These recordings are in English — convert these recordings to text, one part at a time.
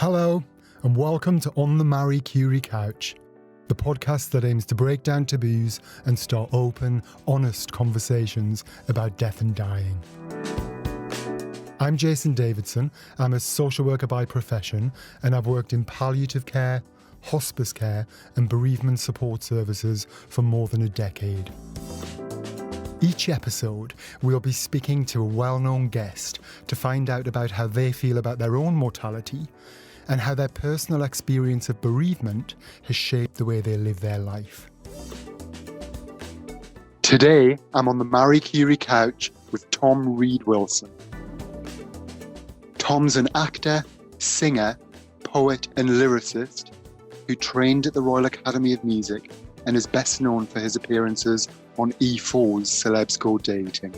Hello, and welcome to On the Marie Curie Couch, the podcast that aims to break down taboos and start open, honest conversations about death and dying. I'm Jason Davidson. I'm a social worker by profession, and I've worked in palliative care, hospice care, and bereavement support services for more than a decade. Each episode, we'll be speaking to a well-known guest to find out about how they feel about their own mortality and how their personal experience of bereavement has shaped the way they live their life. Today, I'm on the Marie Curie Couch with Tom Reed-Wilson. Tom's an actor, singer, poet and lyricist who trained at the Royal Academy of Music and is best known for his appearances on E4's Celebs Go Dating.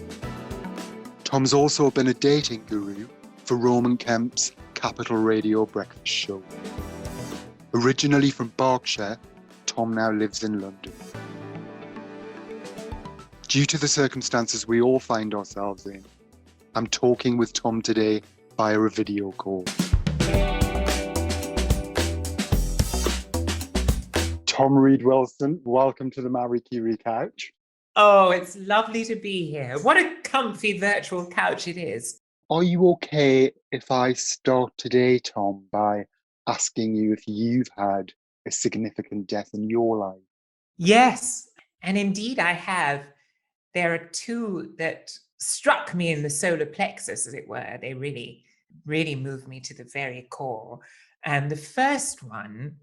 Tom's also been a dating guru for Roman Kemp's Capital Radio breakfast show. Originally from Berkshire, Tom now lives in London. Due to the circumstances we all find ourselves in, I'm talking with Tom today via a video call. Tom Reed-Wilson, welcome to the Marie Curie Couch. Oh, it's lovely to be here. What a comfy virtual couch it is. Are you okay if I start today, Tom, by asking you if you've had a significant death in your life? Yes, and indeed I have. There are two that struck me in the solar plexus, as it were. They really, really moved me to the very core. And the first one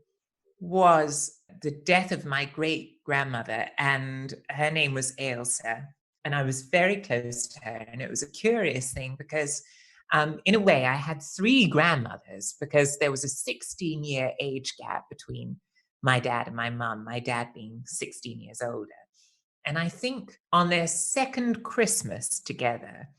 was the death of my great-grandmother, and her name was Ailsa, and I was very close to her. And it was a curious thing because in a way I had three grandmothers because there was a 16-year age gap between my dad and my mum, my dad being 16 years older. And I think on their second Christmas together,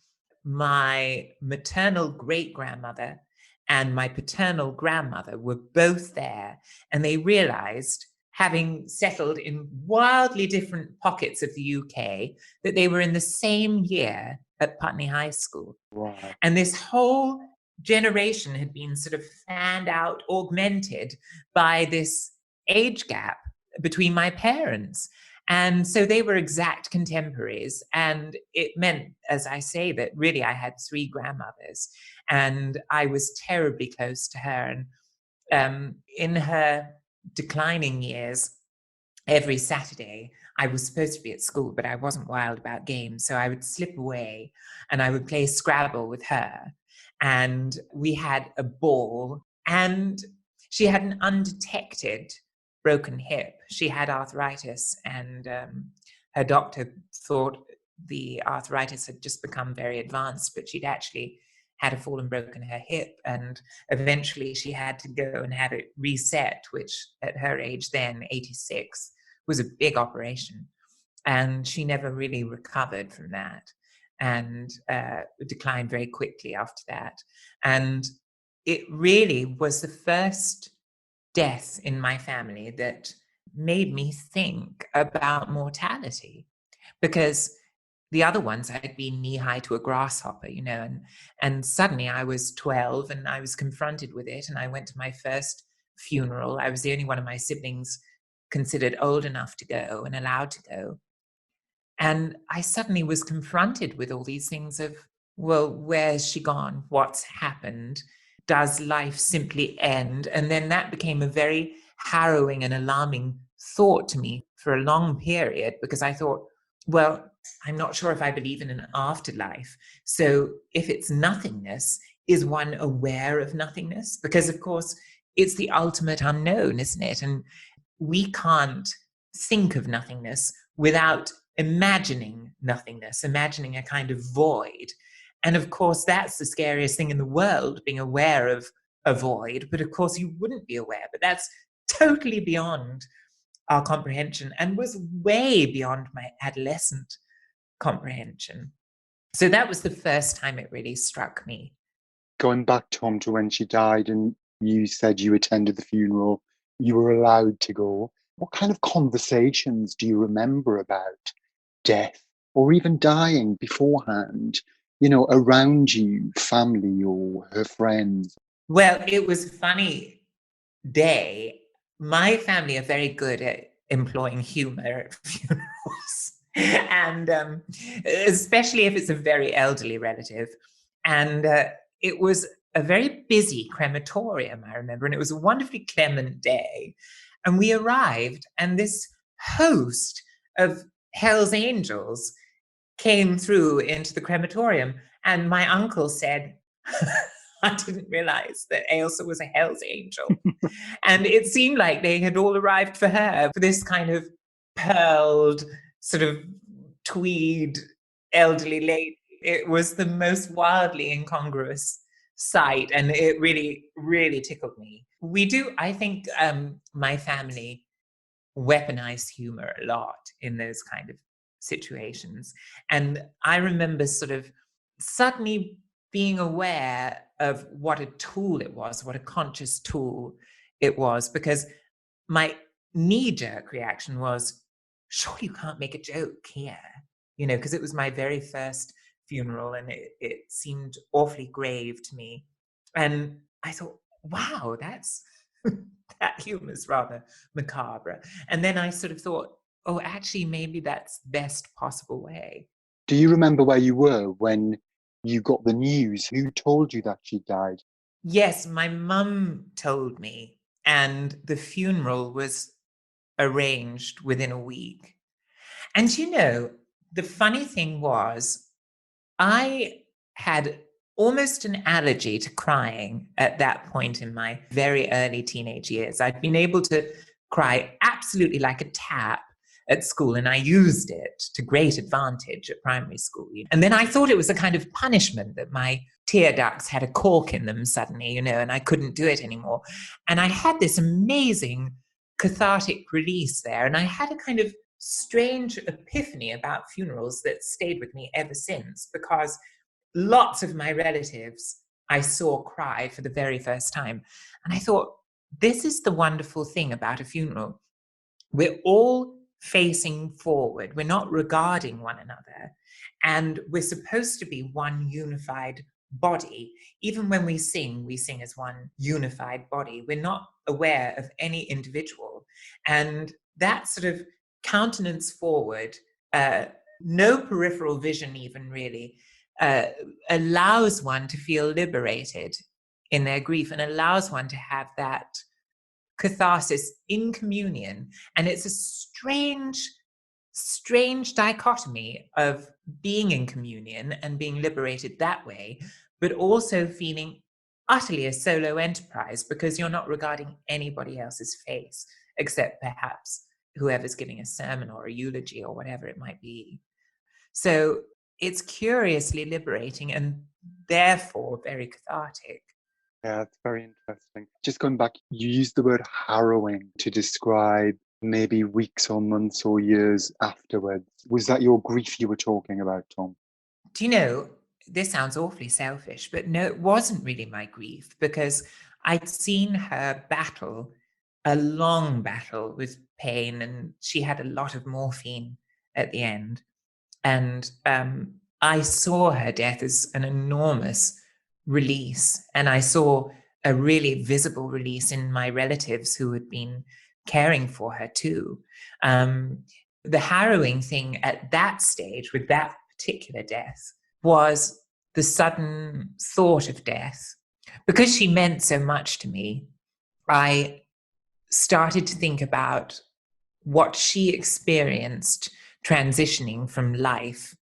my maternal great-grandmother and my paternal grandmother were both there, and they realized, having settled in wildly different pockets of the UK, that they were in the same year at Putney High School. Wow. And this whole generation had been sort of fanned out, augmented by this age gap between my parents. And so they were exact contemporaries. And it meant, as I say, that really I had three grandmothers. And I was terribly close to her. And in her declining years, every Saturday, I was supposed to be at school, but I wasn't wild about games. So I would slip away and I would play Scrabble with her. And we had a ball. And she had an undetected broken hip. She had arthritis, and her doctor thought the arthritis had just become very advanced, but she'd actually had a fall and broken her hip, and eventually she had to go and have it reset, which at her age then, 86, was a big operation. And she never really recovered from that, and declined very quickly after that. And it really was the first death in my family that made me think about mortality, because the other ones I'd been knee-high to a grasshopper, and suddenly I was 12 and I was confronted with it, and I went to my first funeral. I was the only one of my siblings considered old enough to go and allowed to go. And I suddenly was confronted with all these things of, well, where's she gone? What's happened? Does life simply end? And then that became a very harrowing and alarming thought to me for a long period, because I thought, well, I'm not sure if I believe in an afterlife. So if it's nothingness, is one aware of nothingness? Because, of course, it's the ultimate unknown, isn't it? And we can't think of nothingness without imagining nothingness, imagining a kind of void. And of course, that's the scariest thing in the world, being aware of a void. But of course, you wouldn't be aware. But that's totally beyond our comprehension and was way beyond my adolescent comprehension. So that was the first time it really struck me. Going back, Tom, to when she died and you said you attended the funeral, you were allowed to go. What kind of conversations do you remember about death or even dying beforehand, around you, family or her friends? Well, it was a funny day. My family are very good at employing humor at funerals, and especially if it's a very elderly relative. And it was a very busy crematorium, I remember, and it was a wonderfully clement day. And we arrived, and this host of Hell's Angels came through into the crematorium. And my uncle said, I didn't realize that Ailsa was a Hell's Angel. And it seemed like they had all arrived for her, for this kind of pearled, sort of tweed elderly lady. It was the most wildly incongruous sight. And it really, really tickled me. We do, I think my family weaponize humor a lot in those kind of situations. And I remember sort of suddenly being aware of what a tool it was, what a conscious tool it was, because my knee-jerk reaction was, surely you can't make a joke here, because it was my very first funeral and it seemed awfully grave to me. And I thought, wow, that humor's rather macabre. And then I sort of thought, oh, actually, maybe that's the best possible way. Do you remember where you were when you got the news? Who told you that she died? Yes, my mum told me, and the funeral was arranged within a week. And the funny thing was, I had almost an allergy to crying at that point in my very early teenage years. I'd been able to cry absolutely like a tap at school, and I used it to great advantage at primary school. And then I thought it was a kind of punishment that my tear ducts had a cork in them suddenly, and I couldn't do it anymore. And I had this amazing cathartic release there, and I had a kind of strange epiphany about funerals that stayed with me ever since, because lots of my relatives I saw cry for the very first time. And I thought, this is the wonderful thing about a funeral. We're all facing forward. We're not regarding one another. And we're supposed to be one unified body. Even when we sing as one unified body. We're not aware of any individual. And that sort of countenance forward, no peripheral vision even really, allows one to feel liberated in their grief and allows one to have that catharsis in communion. And it's a strange dichotomy of being in communion and being liberated that way, but also feeling utterly a solo enterprise because you're not regarding anybody else's face except perhaps whoever's giving a sermon or a eulogy or whatever it might be. So it's curiously liberating and therefore very cathartic. Yeah, it's very interesting. Just going back, you used the word harrowing to describe maybe weeks or months or years afterwards. Was that your grief you were talking about, Tom? Do you know, this sounds awfully selfish, but no, it wasn't really my grief because I'd seen her battle a long battle with pain, and she had a lot of morphine at the end. And I saw her death as an enormous release. And I saw a really visible release in my relatives who had been caring for her too. The harrowing thing at that stage with that particular death was the sudden thought of death. Because she meant so much to me, I started to think about what she experienced transitioning from life,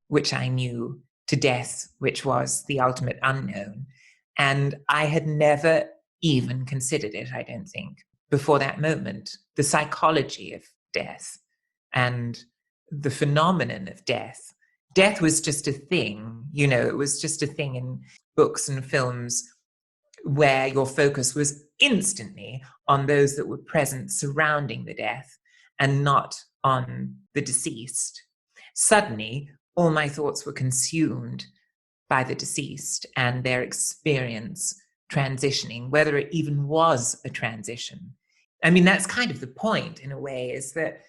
which I knew, to death, which was the ultimate unknown. And I had never even considered it, I don't think, before that moment. The psychology of death and the phenomenon of death. Death was just a thing, it was just a thing in books and films where your focus was instantly on those that were present surrounding the death and not on the deceased. Suddenly, all my thoughts were consumed by the deceased and their experience transitioning, whether it even was a transition. I mean, that's kind of the point in a way, is that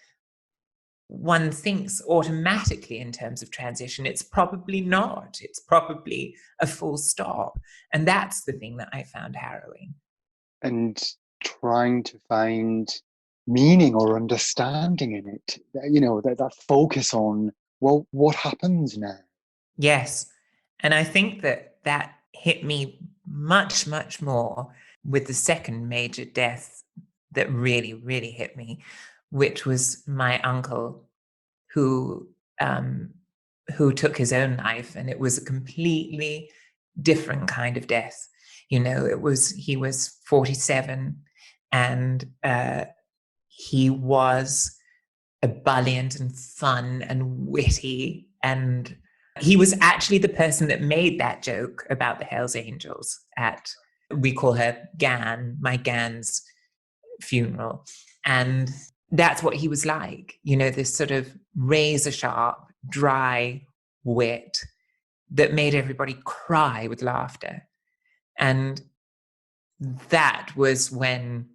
one thinks automatically in terms of transition. It's probably not. It's probably a full stop. And that's the thing that I found harrowing. And trying to find meaning or understanding in it, that focus on, well, what happens now? Yes. And I think that hit me much, much more with the second major death that really, really hit me, which was my uncle who took his own life. And it was a completely different kind of death. He was 47, and he was ebullient and fun and witty, and he was actually the person that made that joke about the Hells Angels at, we call her Gan, my Gan's funeral. And that's what he was like, this sort of razor sharp, dry wit that made everybody cry with laughter. And that was when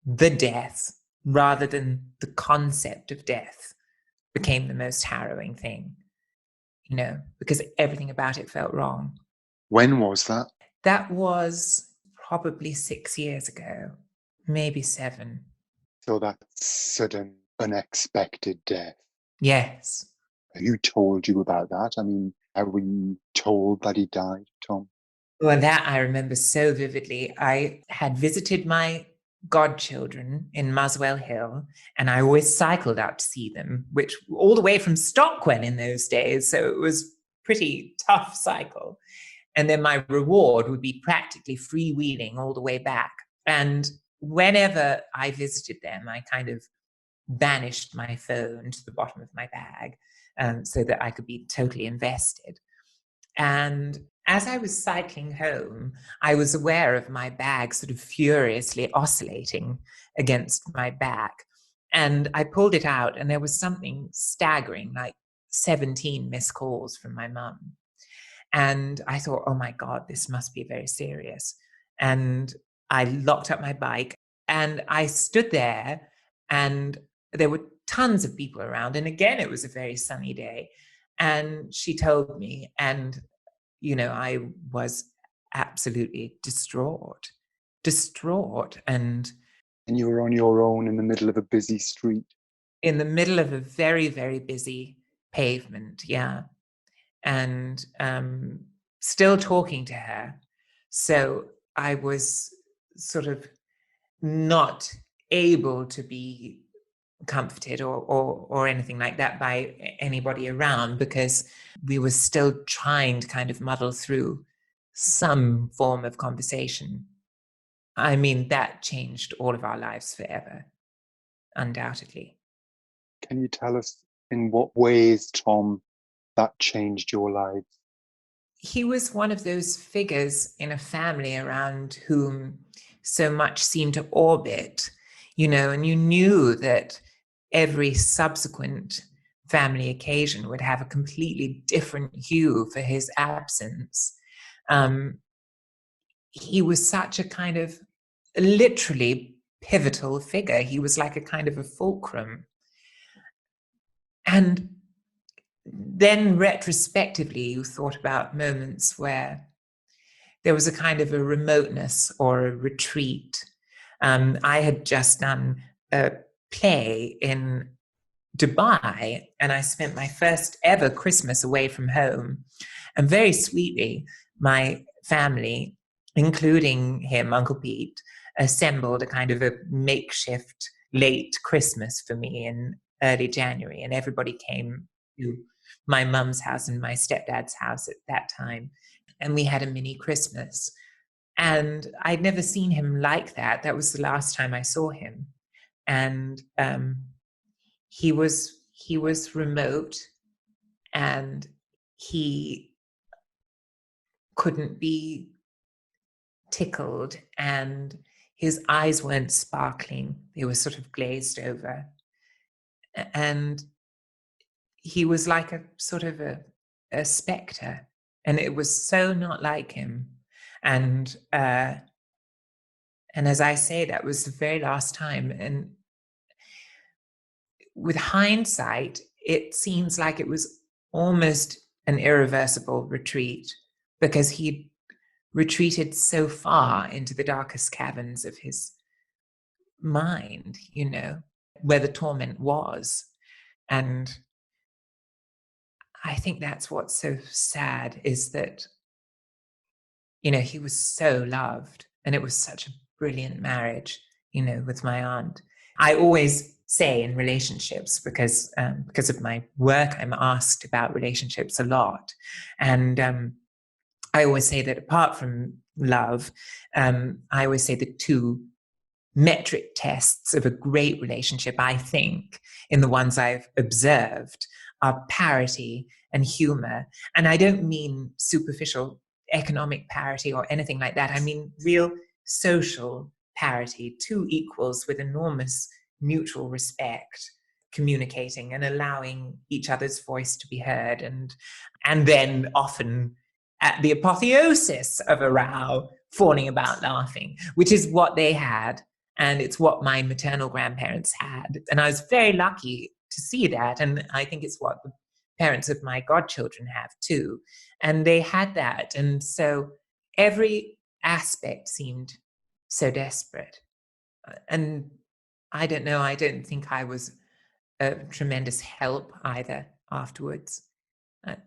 the death, rather than the concept of death, became the most harrowing thing, because everything about it felt wrong. When was that? That was probably 6 years ago, maybe 7. So that sudden, unexpected death. Yes. Who told you about that? I mean, how were you told that he died, Tom? Well, that I remember so vividly. I had visited my godchildren in Muswell Hill, and I always cycled out to see them, which all the way from Stockwell in those days. So it was pretty tough cycle. And then my reward would be practically freewheeling all the way back. And whenever I visited them, I kind of banished my phone to the bottom of my bag so that I could be totally invested. And as I was cycling home, I was aware of my bag sort of furiously oscillating against my back. And I pulled it out, and there was something staggering, like 17 missed calls from my mum. And I thought, oh my God, this must be very serious. And I locked up my bike, and I stood there, and there were tons of people around. And again, it was a very sunny day. And she told me, and I was absolutely distraught. And you were on your own in the middle of a busy street. In the middle of a very, very busy pavement, yeah. And still talking to her. So I was sort of not able to be comforted or anything like that by anybody around, because we were still trying to kind of muddle through some form of conversation. I mean, that changed all of our lives forever, undoubtedly. Can you tell us in what ways, Tom, that changed your lives? He was one of those figures in a family around whom so much seemed to orbit, and you knew that every subsequent family occasion would have a completely different hue for his absence. He was such a kind of literally pivotal figure. He was like a kind of a fulcrum. And then retrospectively, you thought about moments where there was a kind of a remoteness or a retreat. I had just done a play in Dubai, and I spent my first ever Christmas away from home. And very sweetly, my family, including him, Uncle Pete, assembled a kind of a makeshift late Christmas for me in early January. And everybody came to my mum's house and my stepdad's house at that time. And we had a mini Christmas. And I'd never seen him like that. That was the last time I saw him. And he was remote, and he couldn't be tickled, and his eyes weren't sparkling. They were sort of glazed over. And he was like a sort of a specter, and it was so not like him. And as I say, that was the very last time. And with hindsight, it seems like it was almost an irreversible retreat, because he retreated so far into the darkest caverns of his mind, where the torment was. And I think that's what's so sad, is that, he was so loved, and it was such a brilliant marriage, with my aunt. I always say in relationships, because of my work, I'm asked about relationships a lot. And I always say that apart from love, I always say the two metric tests of a great relationship, I think, in the ones I've observed, are parity and humor. And I don't mean superficial economic parity or anything like that. I mean real social parity, two equals with enormous mutual respect, communicating and allowing each other's voice to be heard. And then often at the apotheosis of a row, falling about laughing, which is what they had. And it's what my maternal grandparents had. And I was very lucky to see that. And I think it's what the parents of my godchildren have too. And they had that. And so every aspect seemed so desperate. And I don't know, I don't think I was a tremendous help either afterwards.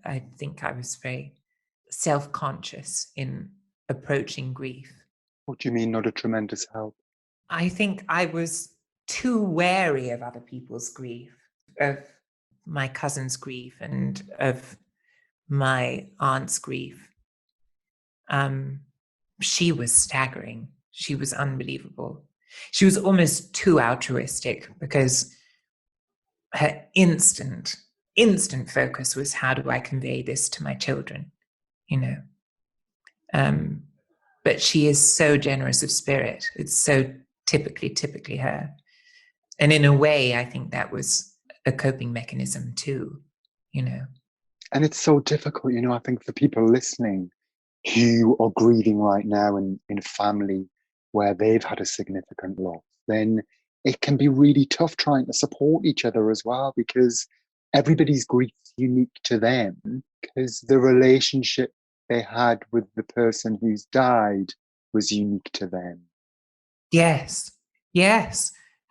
I think I was very self-conscious in approaching grief. What do you mean, not a tremendous help? I think I was too wary of other people's grief, of my cousin's grief and of my aunt's grief. She was staggering. She was unbelievable. She was almost too altruistic, because her instant focus was, how do I convey this to my children? But she is so generous of spirit. It's so typically her. And in a way, I think that was a coping mechanism too, And it's so difficult, I think, for people listening who are grieving right now in a family where they've had a significant loss, then it can be really tough trying to support each other as well, because everybody's grief is unique to them, because the relationship they had with the person who's died was unique to them. Yes,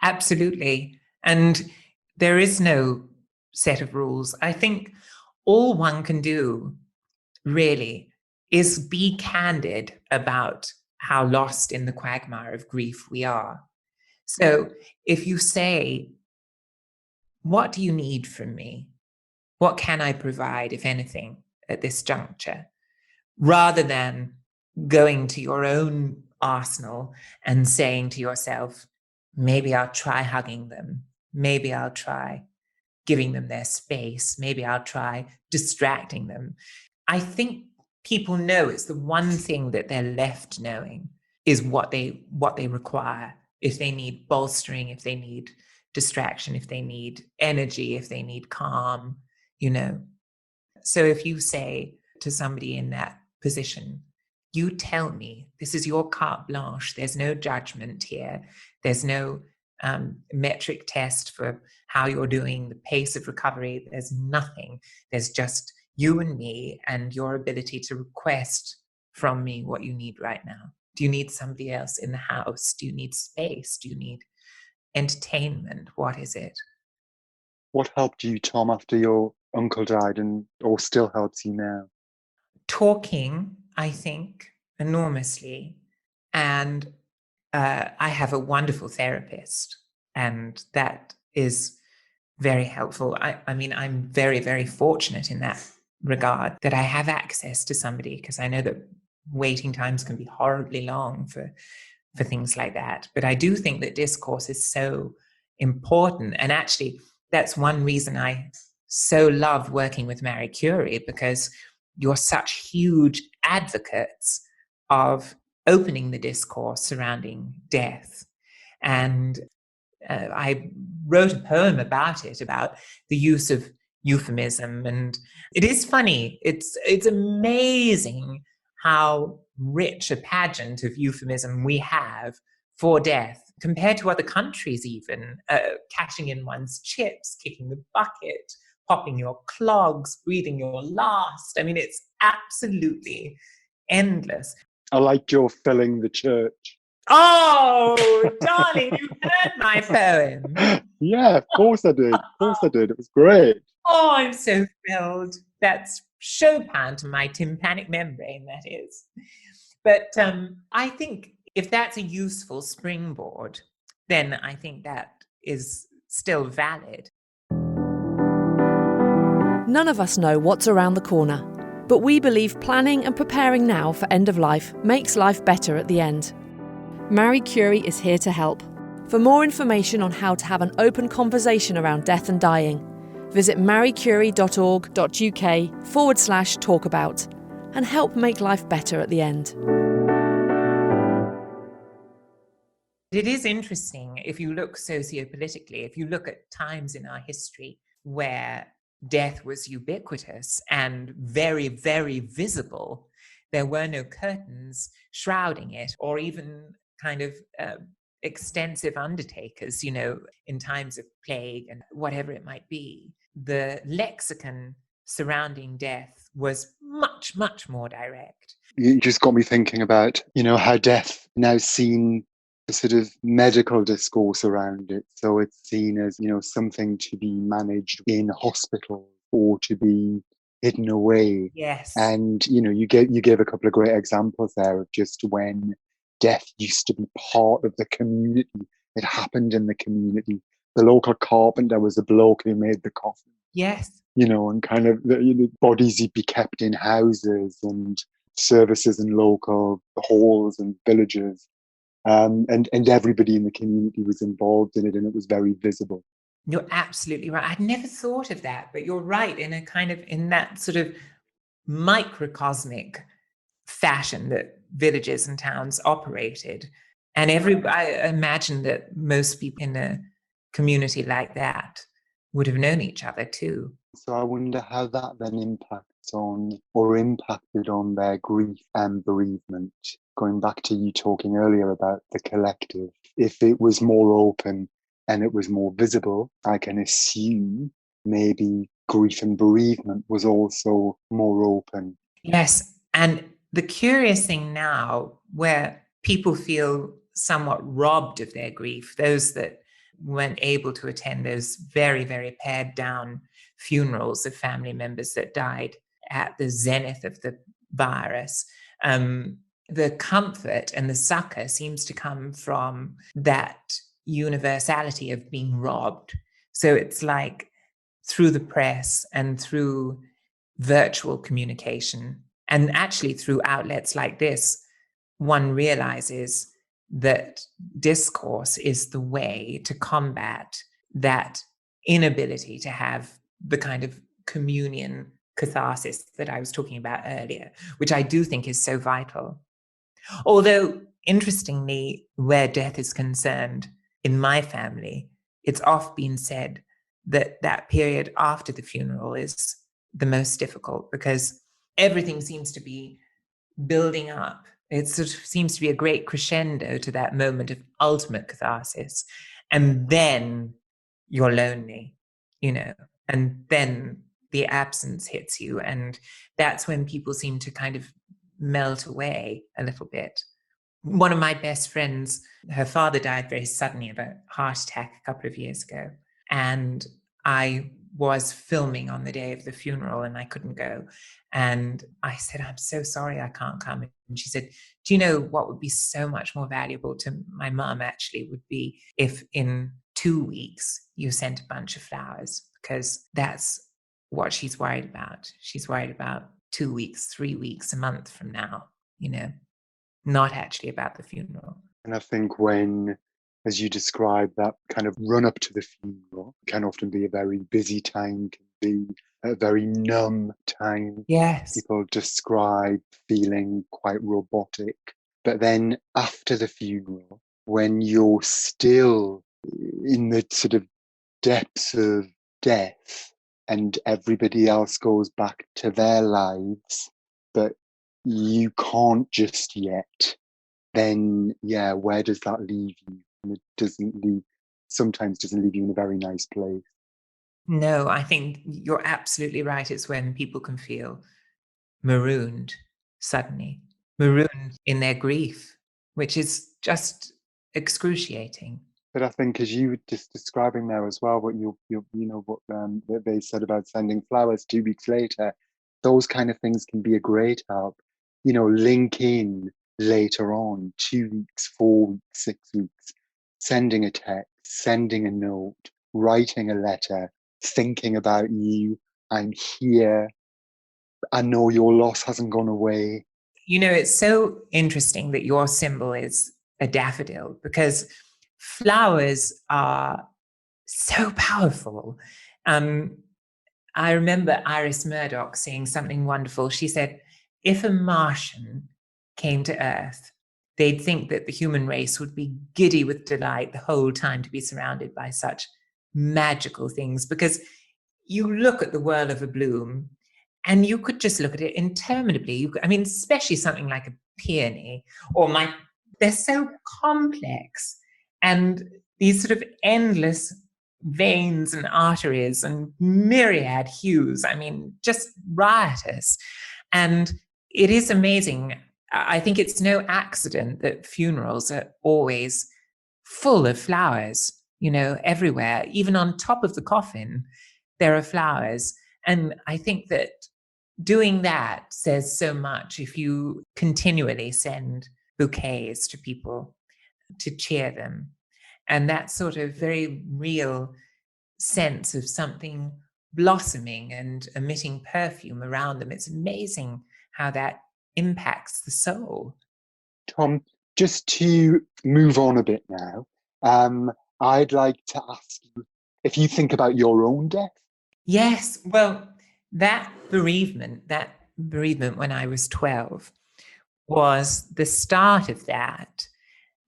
absolutely. And there is no set of rules. I think all one can do, really, is be candid about how lost in the quagmire of grief we are. So if you say, what do you need from me? What can I provide, if anything, at this juncture? Rather than going to your own arsenal and saying to yourself, maybe I'll try hugging them. Maybe I'll try giving them their space. Maybe I'll try distracting them. I think people know it's the one thing that they're left knowing is what they require. If they need bolstering, if they need distraction, if they need energy, if they need calm, So if you say to somebody in that position, you tell me, this is your carte blanche, there's no judgment here, there's no metric test for how you're doing, the pace of recovery, there's nothing. There's just you and me and your ability to request from me what you need right now. Do you need somebody else in the house? Do you need space? Do you need entertainment? What is it? What helped you, Tom, after your uncle died, or still helps you now? Talking, I think, enormously. And I have a wonderful therapist, and that is very helpful. I mean, I'm very, very fortunate in that regard, that I have access to somebody, because I know that waiting times can be horribly long for things like that. But I do think that discourse is so important. And actually, that's one reason I so love working with Marie Curie, because you're such huge advocates of opening the discourse surrounding death. And I wrote a poem about it, about the use of euphemism. And it is funny. It's amazing how rich a pageant of euphemism we have for death compared to other countries, even cashing in one's chips, kicking the bucket, popping your clogs, breathing your last. I mean, it's absolutely endless. I liked your filling the church. Oh, darling, you heard my poem. Yeah, of course I did. Of course I did. It was great. Oh, I'm so thrilled. That's Chopin to my tympanic membrane, that is. But I think if that's a useful springboard, then I think that is still valid. None of us know what's around the corner, but we believe planning and preparing now for end of life makes life better at the end. Marie Curie is here to help. For more information on how to have an open conversation around death and dying, visit mariecurie.org.uk/talkabout and help make life better at the end. It is interesting if you look sociopolitically, if you look at times in our history where death was ubiquitous and very, very visible. There were no curtains shrouding it, or even kind of extensive undertakers, you know, in times of plague and whatever it might be. The lexicon surrounding death was much, much more direct. You just got me thinking about, you know, how death now seen a sort of medical discourse around it. So it's seen as, you know, something to be managed in hospital or to be hidden away. Yes. And, you know, you gave a couple of great examples there of just when death used to be part of the community. It happened in the community. The local carpenter was a bloke who made the coffin. Yes. You know, and kind of the bodies would be kept in houses and services in local halls and villages. And everybody in the community was involved in it, and it was very visible. You're absolutely right. I'd never thought of that, but you're right in a kind of, in that sort of microcosmic fashion that villages and towns operated. And I imagine that most people in a community like that would have known each other too. So I wonder how that then impacted on their grief and bereavement. Going back to you talking earlier about the collective, if it was more open and it was more visible, I can assume maybe grief and bereavement was also more open. Yes. And the curious thing now, where people feel somewhat robbed of their grief, those that weren't able to attend those very, very pared down funerals of family members that died at the zenith of the virus, the comfort and the succor seems to come from that universality of being robbed. So it's like through the press and through virtual communication, and actually through outlets like this, one realizes that discourse is the way to combat that inability to have the kind of communion catharsis that I was talking about earlier, which I do think is so vital. Although, interestingly, where death is concerned, in my family, it's often been said that that period after the funeral is the most difficult because everything seems to be building up. It sort of seems to be a great crescendo to that moment of ultimate catharsis. And then you're lonely, you know, and then the absence hits you. And that's when people seem to kind of melt away a little bit. One of my best friends, her father died very suddenly of a heart attack a couple of years ago. And I was filming on the day of the funeral and I couldn't go. And I said, I'm so sorry I can't come. And she said, do you know what would be so much more valuable to my mum actually would be if in 2 weeks you sent a bunch of flowers, because that's what she's worried about. She's worried about 2 weeks, 3 weeks, a month from now, you know, not actually about the funeral. And I think when, as you described, that kind of run up to the funeral can often be a very busy time, can be a very numb time. Yes. People describe feeling quite robotic. But then after the funeral, when you're still in the sort of depths of death and everybody else goes back to their lives, but you can't just yet then yeah, where does that leave you? And it sometimes doesn't leave you in a very nice place. No, I think you're absolutely right. It's when people can feel marooned suddenly, marooned in their grief, which is just excruciating. But I think, as you were just describing there as well, what what they said about sending flowers 2 weeks later, those kind of things can be a great help. Link in later on, 2 weeks, 4 weeks, 6 weeks, sending a text, sending a note, writing a letter, thinking about you. I'm here. I know your loss hasn't gone away. It's so interesting that your symbol is a daffodil, because flowers are so powerful. I remember Iris Murdoch saying something wonderful. She said, if a Martian came to Earth, they'd think that the human race would be giddy with delight the whole time to be surrounded by such magical things, because you look at the whirl of a bloom and you could just look at it interminably. Especially something like a peony they're so complex, and these sort of endless veins and arteries and myriad hues, just riotous. And it is amazing. I think it's no accident that funerals are always full of flowers, everywhere. Even on top of the coffin, there are flowers. And I think that doing that says so much if you continually send bouquets to people to cheer them. And that sort of very real sense of something blossoming and emitting perfume around them. It's amazing how that impacts the soul. Tom, just to move on a bit now, I'd like to ask you if you think about your own death. Yes, well, that bereavement when I was 12 was the start of that.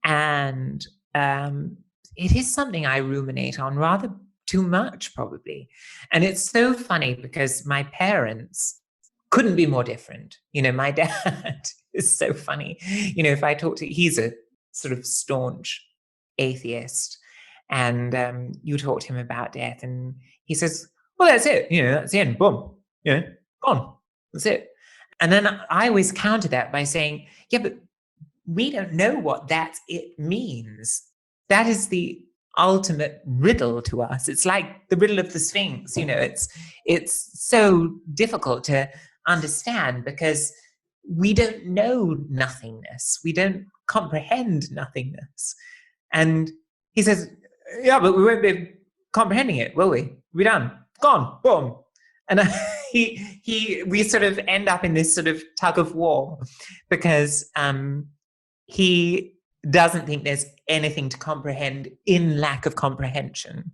And it is something I ruminate on rather too much, probably. And it's so funny because my parents couldn't be more different. My dad is so funny. If I talk to, he's a sort of staunch atheist, and you talk to him about death, and he says, well, that's it. That's the end. Boom. Gone. That's it. And then I always counter that by saying, yeah, but we don't know what it means. That is the ultimate riddle to us. It's like the riddle of the Sphinx. It's so difficult to understand because we don't know nothingness. We don't comprehend nothingness. And he says, yeah, but we won't be comprehending it, will we? We're done. Gone. Boom. And we sort of end up in this sort of tug of war because he doesn't think there's anything to comprehend in lack of comprehension.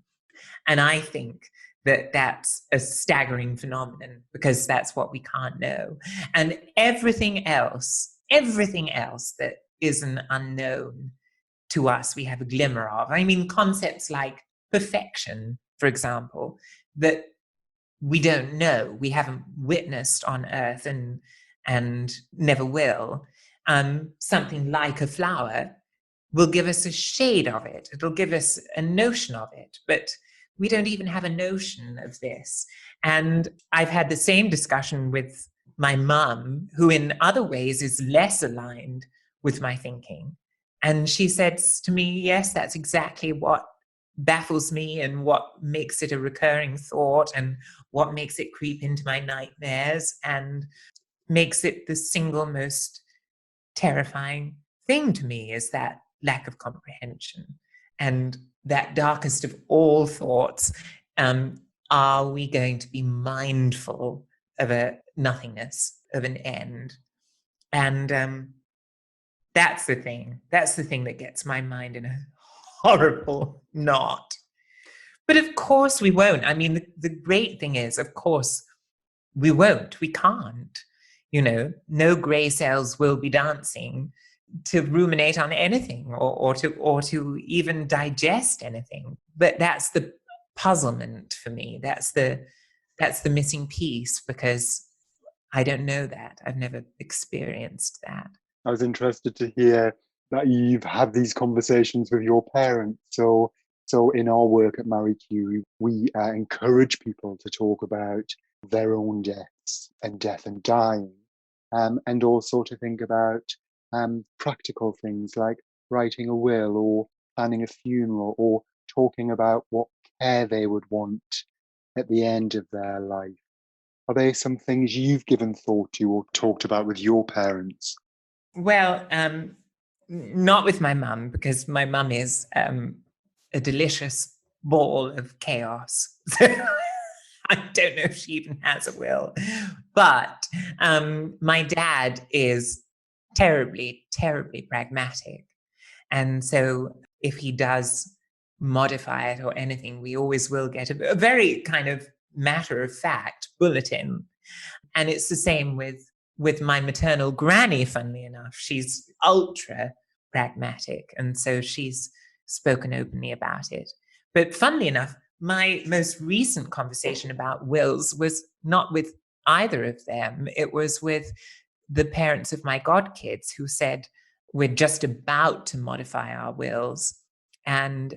And I think that that's a staggering phenomenon because that's what we can't know. And everything else that is an unknown to us, we have a glimmer of. Concepts like perfection, for example, that we don't know, we haven't witnessed on Earth and never will. Something like a flower will give us a shade of it. It'll give us a notion of it, but we don't even have a notion of this. And I've had the same discussion with my mum, who in other ways is less aligned with my thinking. And she said to me, yes, that's exactly what baffles me and what makes it a recurring thought and what makes it creep into my nightmares and makes it the single most terrifying thing to me is that lack of comprehension and that darkest of all thoughts. Are we going to be mindful of a nothingness, of an end? And that's the thing that gets my mind in a horrible knot. But of course we won't. The great thing is, of course, we won't. We can't. No grey cells will be dancing to ruminate on anything or to even digest anything. But that's the puzzlement for me. That's the missing piece because I don't know that. I've never experienced that. I was interested to hear that you've had these conversations with your parents. So in our work at Marie Curie, we encourage people to talk about their own deaths and death and dying, and also to think about practical things like writing a will or planning a funeral or talking about what care they would want at the end of their life. Are there some things you've given thought to or talked about with your parents? Well, not with my mum, because my mum is a delicious ball of chaos. So I don't know if she even has a will. But my dad is terribly, terribly pragmatic. And so if he does modify it or anything, we always will get a very kind of matter of fact bulletin. And it's the same with my maternal granny, funnily enough. She's ultra pragmatic. And so she's spoken openly about it. But funnily enough, my most recent conversation about wills was not with either of them. It was with the parents of my godkids who said, we're just about to modify our wills. And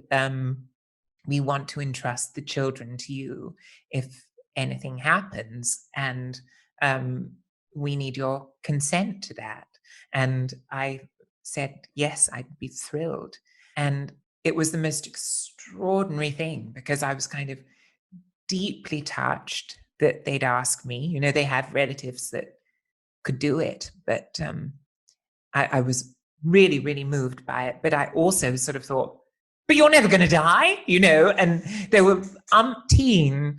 we want to entrust the children to you if anything happens. And we need your consent to that. And I said, yes, I'd be thrilled. And it was the most extraordinary thing, because I was kind of deeply touched that they'd ask me. You know, they have relatives that could do it, but I was really, really moved by it. But I also sort of thought, but you're never going to die, you know? And there were umpteen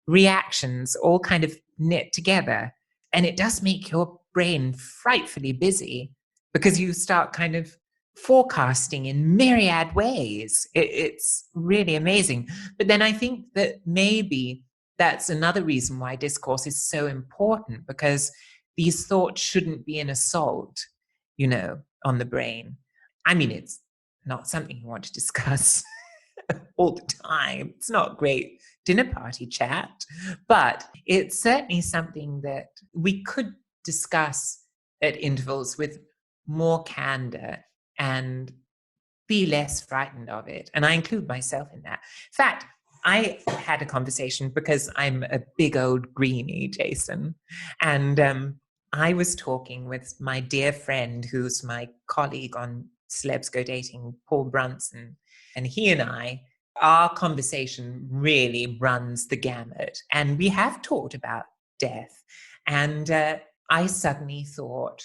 reactions all kind of knit together. And it does make your brain frightfully busy, because you start kind of forecasting in myriad ways. It's really amazing. But then I think that maybe that's another reason why discourse is so important, because these thoughts shouldn't be an assault, you know, on the brain. I mean, it's not something you want to discuss all the time. It's not great dinner party chat, but it's certainly something that we could discuss at intervals with more candor and be less frightened of it. And I include myself in that. In fact, I had a conversation, because I'm a big old greenie, Jason, and I was talking with my dear friend who's my colleague on Celebs Go Dating, Paul Brunson, and he and I, our conversation really runs the gamut. And we have talked about death. And I suddenly thought,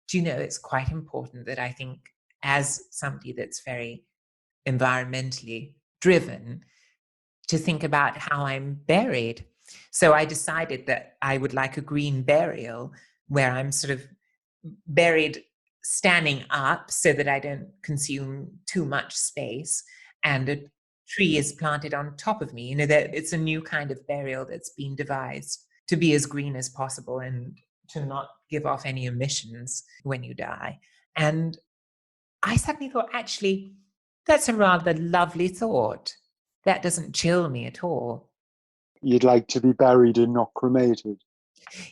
do you know, it's quite important that I think, as somebody that's very environmentally driven, to think about how I'm buried. So I decided that I would like a green burial, where I'm sort of buried standing up so that I don't consume too much space, and a tree is planted on top of me. You know, that it's a new kind of burial that's been devised to be as green as possible and to not give off any emissions when you die. And I suddenly thought, actually, that's a rather lovely thought. That doesn't chill me at all. You'd like to be buried and not cremated?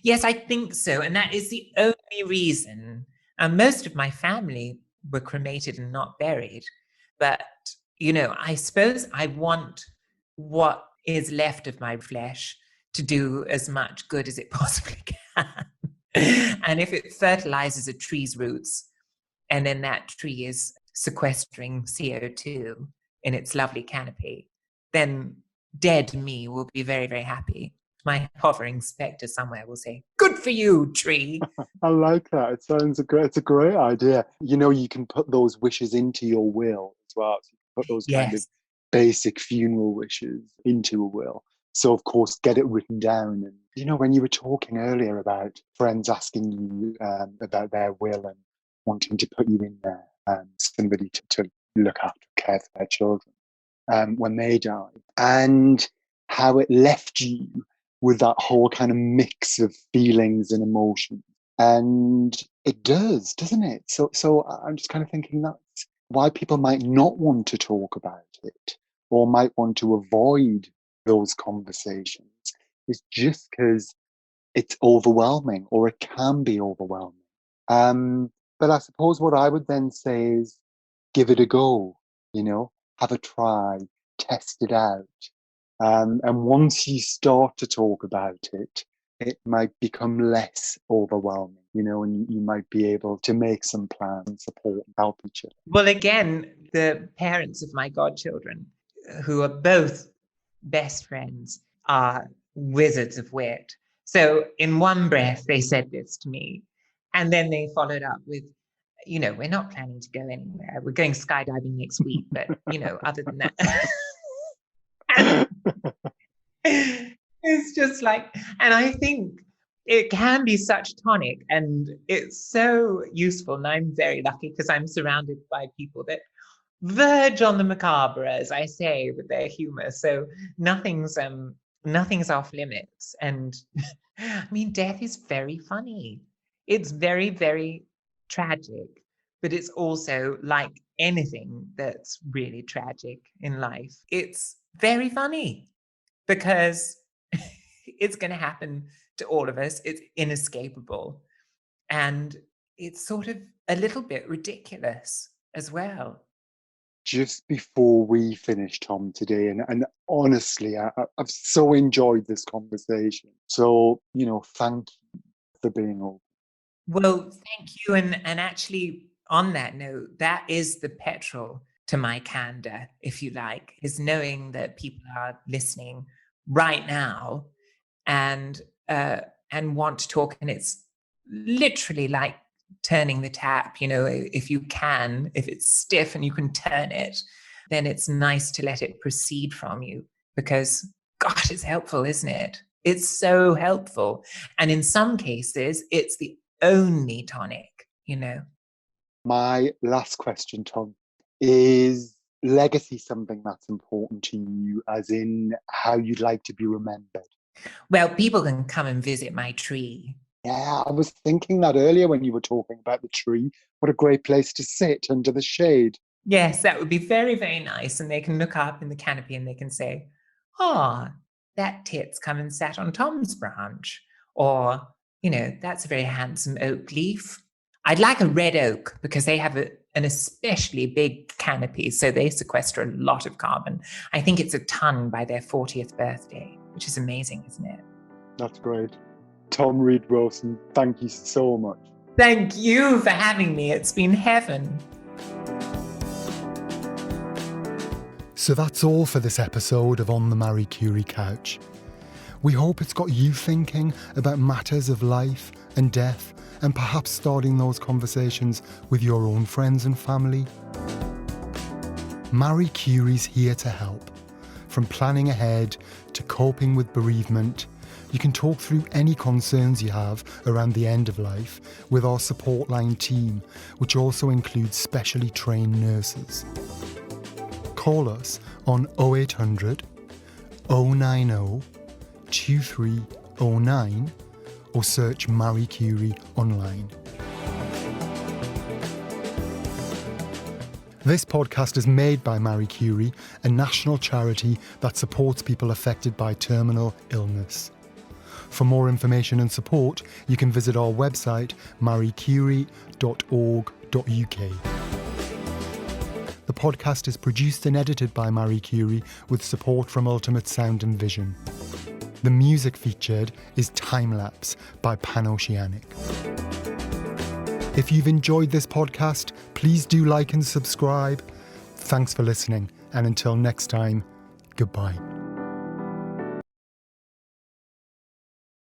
Yes, I think so. And that is the only reason. Most of my family were cremated and not buried. But, you know, I suppose I want what is left of my flesh to do as much good as it possibly can. And if it fertilizes a tree's roots, and then that tree is sequestering CO2 in its lovely canopy, then dead me will be very, very happy. My hovering spectre somewhere will say, good for you, tree. I like that. It sounds it's a great idea. You know, you can put those wishes into your will as well. So you can put those kind of Yes. basic funeral wishes into a will. So, of course, get it written down. And, you know, when you were talking earlier about friends asking you about their will and wanting to put you in there, somebody to look after, care for their children when they die, and how it left you with that whole kind of mix of feelings and emotions. And it does, doesn't it? So I'm just kind of thinking that's why people might not want to talk about it or might want to avoid those conversations, is just because it's overwhelming, or it can be overwhelming. But I suppose what I would then say is give it a go, have a try, test it out. And once you start to talk about it, it might become less overwhelming, and you might be able to make some plans, support, and help each other. Well, again, the parents of my godchildren, who are both best friends, are wizards of wit. So in one breath, they said this to me, and then they followed up with, we're not planning to go anywhere. We're going skydiving next week, but, other than that. It's just like, and I think it can be such tonic, and it's so useful. And I'm very lucky because I'm surrounded by people that verge on the macabre, as I say, with their humor. So nothing's off limits. And I mean, death is very funny. It's very, very tragic, but it's also like anything that's really tragic in life. It's very funny because it's going to happen to all of us. It's inescapable. And it's sort of a little bit ridiculous as well. Just before we finish, Tom, today, and honestly, I've so enjoyed this conversation. So, thank you for being open. Well, thank you. And actually, on that note, that is the petrol to my candor, if you like, is knowing that people are listening right now and want to talk. And it's literally like turning the tap, if it's stiff and you can turn it, then it's nice to let it proceed from you, because gosh, it's helpful, isn't it? It's so helpful. And in some cases, it's the only tonic, My last question, Tom, is legacy something that's important to you, as in how you'd like to be remembered? Well, people can come and visit my tree. Yeah, I was thinking that earlier when you were talking about the tree. What a great place to sit under the shade. Yes, that would be very, very nice. And they can look up in the canopy and they can say, that tit's come and sat on Tom's branch. Or, that's a very handsome oak leaf. I'd like a red oak because they have an especially big canopy. So they sequester a lot of carbon. I think it's a ton by their 40th birthday, which is amazing, isn't it? That's great. Tom Reed-Wilson, thank you so much. Thank you for having me. It's been heaven. So that's all for this episode of On the Marie Curie Couch. We hope it's got you thinking about matters of life and death, and perhaps starting those conversations with your own friends and family. Marie Curie's here to help. From planning ahead to coping with bereavement, you can talk through any concerns you have around the end of life with our support line team, which also includes specially trained nurses. Call us on 0800 090 2309 or search Marie Curie online. This podcast is made by Marie Curie, a national charity that supports people affected by terminal illness. For more information and support, you can visit our website, mariecurie.org.uk. The podcast is produced and edited by Marie Curie with support from Ultimate Sound and Vision. The music featured is Time Lapse by Panoceanic. If you've enjoyed this podcast, please do like and subscribe. Thanks for listening, and until next time, goodbye.